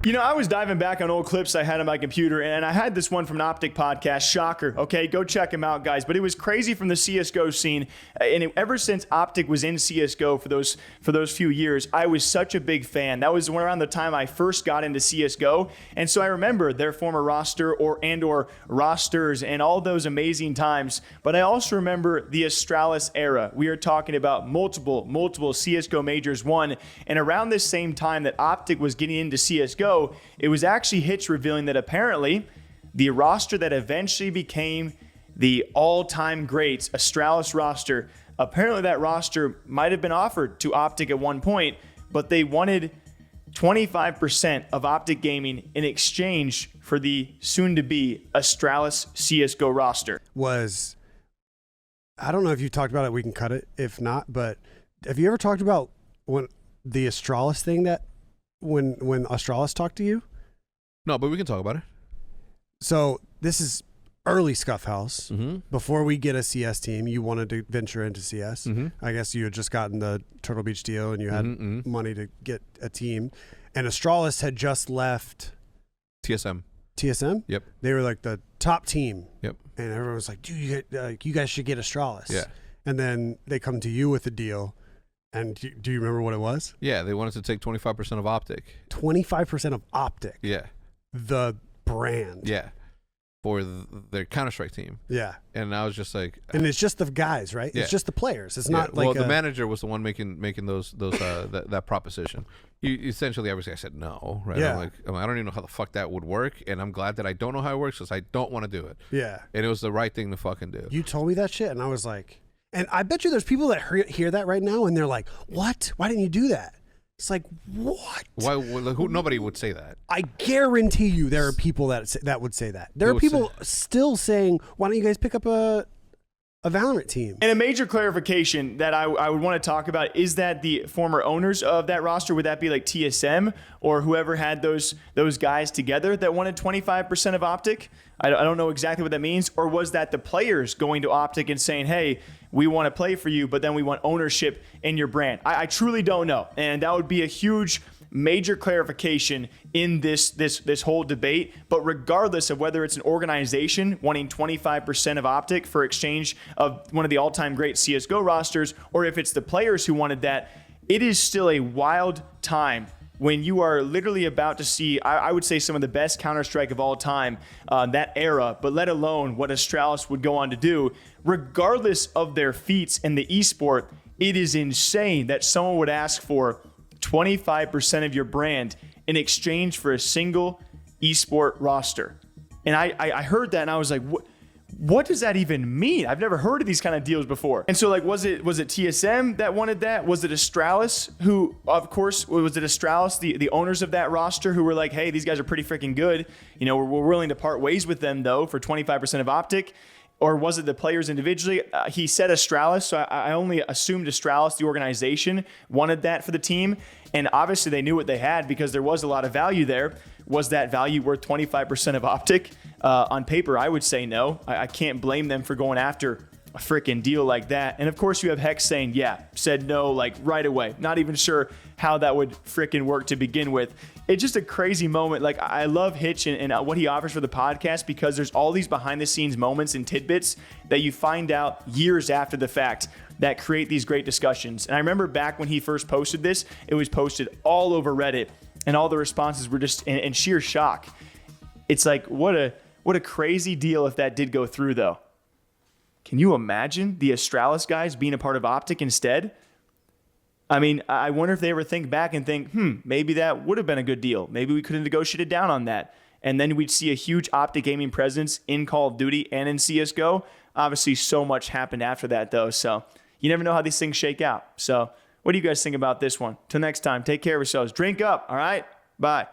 You know, I was diving back on old clips I had on my computer, and I had this one from an OpTic podcast. Shocker. Okay, go check him out, guys. But it was crazy from the CSGO scene. And ever since OpTic was in CSGO for those few years, I was such a big fan. That was around the time I first got into CSGO. And so I remember their former roster or rosters and all those amazing times. But I also remember the Astralis era. We are talking about multiple CSGO Majors won. And around this same time that OpTic was getting into CSGO, it was actually Hitch revealing that apparently the roster that eventually became the all-time greats, Astralis roster, apparently that roster might have been offered to OpTic at one point, but they wanted 25% of OpTic Gaming in exchange for the soon-to-be Astralis CSGO roster. I don't know if you talked about it, we can cut it if not, but have you ever talked about when the Astralis thing that when Astralis talked to you? No, but we can talk about it. So this is early Scuff House. Mm-hmm. Before we get a CS team, you wanted to venture into CS. Mm-hmm. I guess you had just gotten the Turtle Beach deal and you had money to get a team. And Astralis had just left TSM. TSM? Yep. They were like the top team. Yep. And everyone was like, dude, you guys should get Astralis. Yeah. And then they come to you with a deal. And do you remember what it was? Yeah, they wanted to take 25% of OpTic. 25% of OpTic. Yeah. The brand. Yeah. For their Counter-Strike team. Yeah. And I was just like... And it's just the guys, right? Yeah. It's just the players. It's not like... Well, the manager was the one making those that proposition. Essentially, obviously, I said no, right? Yeah. I'm like, I don't even know how the fuck that would work, and I'm glad that I don't know how it works because I don't want to do it. Yeah. And it was the right thing to fucking do. You told me that shit, and I was like... And I bet you there's people that hear that right now, and they're like, what? Why didn't you do that? It's like, what? Why? Nobody would say that. I guarantee you there are people that would say that. There are people still saying, why don't you guys pick up a Valorant team? And a major clarification that I would want to talk about is that the former owners of that roster, would that be like TSM or whoever had those guys together that wanted 25% of OpTic? I don't know exactly what that means. Or was that the players going to OpTic and saying, hey, we want to play for you, but then we want ownership in your brand? I truly don't know. And that would be a huge major clarification in this whole debate. But regardless of whether it's an organization wanting 25% of OpTic for exchange of one of the all-time great CSGO rosters, or if it's the players who wanted that, it is still a wild time when you are literally about to see, I would say, some of the best Counter-Strike of all time, that era, but let alone what Astralis would go on to do. Regardless of their feats in the esport, it is insane that someone would ask for 25% of your brand in exchange for a single esport roster. And I heard that and I was like, what does that even mean? I've never heard of these kind of deals before. And so, like, was it TSM that wanted that? Was it Astralis who, of course, was it Astralis, the owners of that roster, who were like, hey, these guys are pretty freaking good. You know, we're willing to part ways with them, though, for 25% of OpTic. Or was it the players individually? He said Astralis, so I only assumed Astralis, the organization, wanted that for the team. And obviously they knew what they had because there was a lot of value there. Was that value worth 25% of OpTic? On paper, I would say no. I can't blame them for going after a freaking deal like that. And of course you have HecZ saying, yeah, said no, like right away. Not even sure how that would freaking work to begin with. It's just a crazy moment. Like, I love Hitch and what he offers for the podcast because there's all these behind the scenes moments and tidbits that you find out years after the fact that create these great discussions. And I remember back when he first posted this, it was posted all over Reddit and all the responses were just in sheer shock. It's like, what a crazy deal if that did go through, though. Can you imagine the Astralis guys being a part of OpTic instead? I mean, I wonder if they ever think back and think, maybe that would have been a good deal. Maybe we could have negotiated down on that. And then we'd see a huge OpTic Gaming presence in Call of Duty and in CSGO. Obviously, so much happened after that, though. So you never know how these things shake out. So what do you guys think about this one? Till next time, take care of yourselves. Drink up, all right? Bye.